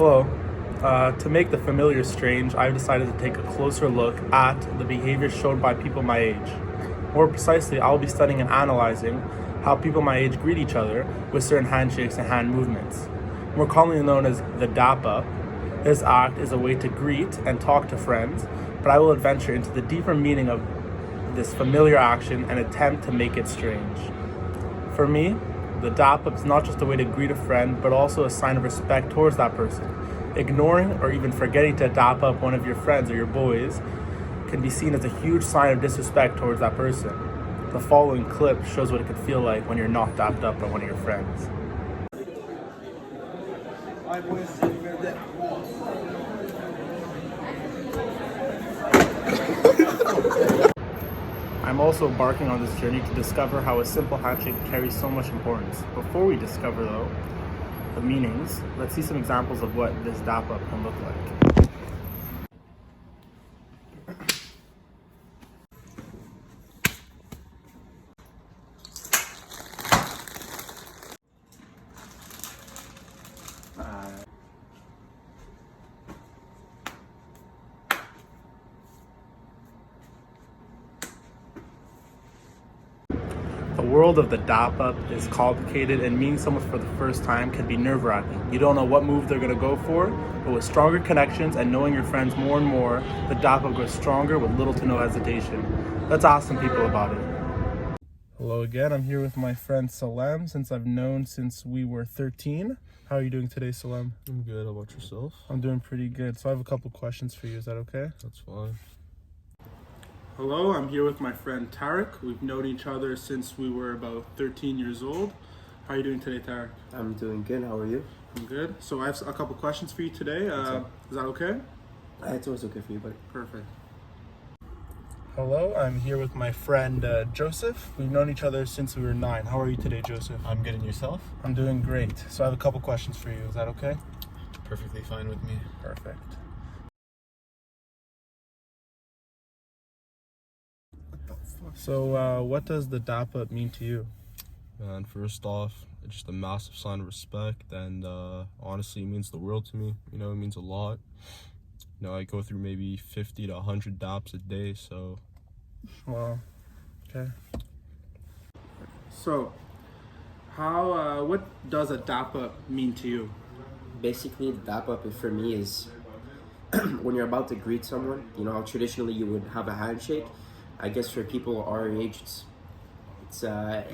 Hello. To make the familiar strange, I've decided to take a closer look at the behaviors shown by people my age. More precisely, I'll be studying and analyzing how people my age greet each other with certain handshakes and hand movements. More commonly known as the Dap Up, this act is a way to greet and talk to friends, but I will adventure into the deeper meaning of this familiar action and attempt to make it strange. For me, the Dap Up is not just a way to greet a friend, but also a sign of respect towards that person. Ignoring or even forgetting to Dap Up one of your friends or your boys can be seen as a huge sign of disrespect towards that person. The following clip shows what it could feel like when you're not dapped up by one of your friends. I'm also embarking on this journey to discover how a simple handshake carries so much importance. Before we discover, though, the meanings, let's see some examples of what this Dap Up can look like. The world of the Dap Up is complicated, and meeting someone for the first time can be nerve-wracking. You don't know what move they're going to go for, but with stronger connections and knowing your friends more and more, the Dap Up grows stronger with little to no hesitation. Let's ask some people about it. Hello again, I'm here with my friend Salem, since I've known since we were 13. How are you doing today, Salem? I'm good. How about yourself? I'm doing pretty good. So I have a couple questions for you. Is that okay? That's fine. Hello, I'm here with my friend Tarek. We've known each other since we were about 13 years old. How are you doing today, Tarek? I'm doing good. How are you? I'm good. So I have a couple questions for you today. Is that okay? It's always okay for you, buddy. Perfect. Hello, I'm here with my friend Joseph. We've known each other since we were 9. How are you today, Joseph? I'm good, and yourself? I'm doing great. So I have a couple questions for you. Is that okay? Perfectly fine with me. Perfect. So what does the Dap Up mean to you? And first off, it's just a massive sign of respect, and honestly, it means the world to me. You know, it means a lot. You know, I go through maybe 50 to 100 daps a day, so. Wow. Okay. So, what does a Dap Up mean to you? Basically, the Dap Up for me is when you're about to greet someone, you know how traditionally you would have a handshake. I guess for people our age, it's a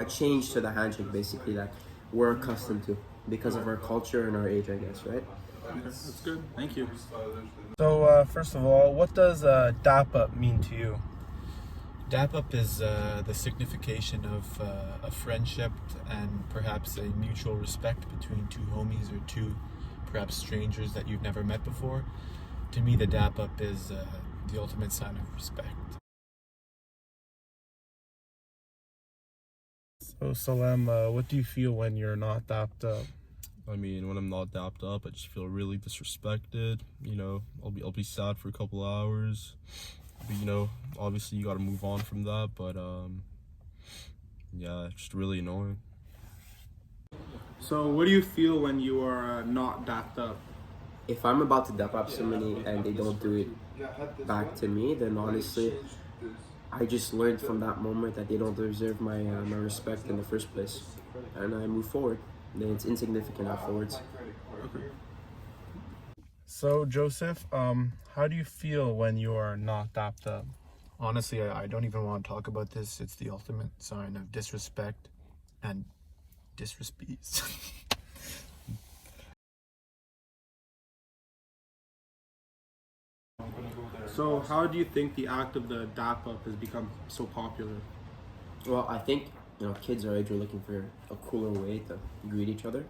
change to the handshake, basically, that we're accustomed to because of our culture and our age, I guess, right? Okay, that's good. Thank you. So, first of all, what does Dap Up mean to you? Dap Up is the signification of a friendship and perhaps a mutual respect between two homies or two perhaps strangers that you've never met before. To me, the Dap Up is the ultimate sign of respect. So, Salem, what do you feel when you're not dapped up? I mean, when I'm not dapped up, I just feel really disrespected. You know, I'll be sad for a couple hours. But, you know, obviously you gotta move on from that, but yeah, it's just really annoying. So, what do you feel when you are not dapped up? If I'm about to Dap Up somebody and they don't do it back to me, then honestly, I just learned from that moment that they don't deserve my respect in the first place, and I move forward. Then it's insignificant afterwards. Okay. So, Joseph, how do you feel when you are not dapped up? Honestly, I don't even want to talk about this. It's the ultimate sign of disrespect and disrespect. So, how do you think the act of the Dap Up has become so popular? Well, I think, you know, kids our age are looking for a cooler way to greet each other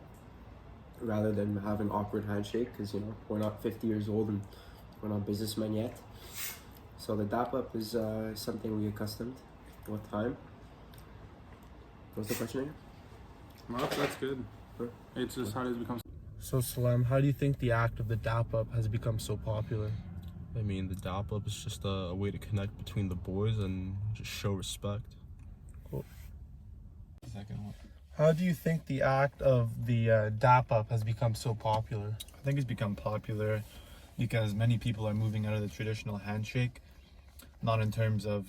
rather than have an awkward handshake, because, you know, we're not 50 years old and we're not businessmen yet. So the Dap Up is something we accustomed with time. What's the question again? Well, that's good. Sure. It's just how does it become. So, Salem, how do you think the act of the Dap Up has become so popular? I mean, the Dap Up is just a way to connect between the boys and just show respect. Cool. The second one. How do you think the act of the Dap Up has become so popular? I think it's become popular because many people are moving out of the traditional handshake, not in terms of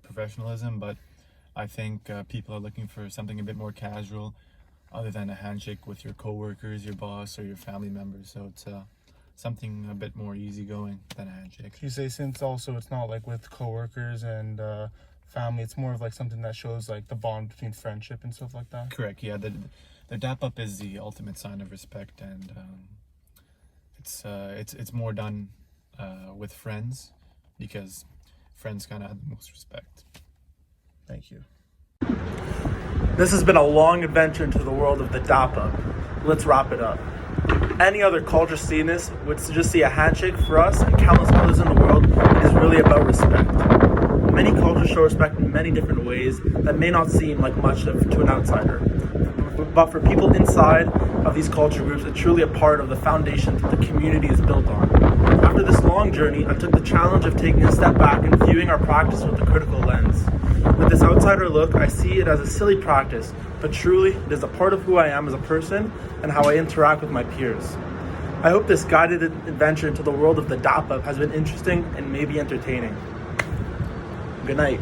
professionalism, but I think people are looking for something a bit more casual, other than a handshake with your coworkers, your boss, or your family members. So it's something a bit more easygoing than a handshake. You say since also it's not like with coworkers and family, it's more of like something that shows like the bond between friendship and stuff like that. Correct. Yeah, the dap up is the ultimate sign of respect, and it's more done with friends because friends kind of have the most respect. Thank you. This has been a long adventure into the world of the Dap Up. Let's wrap it up. Any other culture seeing this would just see a handshake. For us and countless others in the world, it is really about respect. Many cultures show respect in many different ways that may not seem like much to an outsider. But for people inside of these culture groups, it's truly a part of the foundation that the community is built on. After this long journey, I took the challenge of taking a step back and viewing our practice with a critical lens. With this outsider look, I see it as a silly practice, but truly it is a part of who I am as a person and how I interact with my peers. I hope this guided adventure into the world of the Dap Up has been interesting and maybe entertaining. Good night.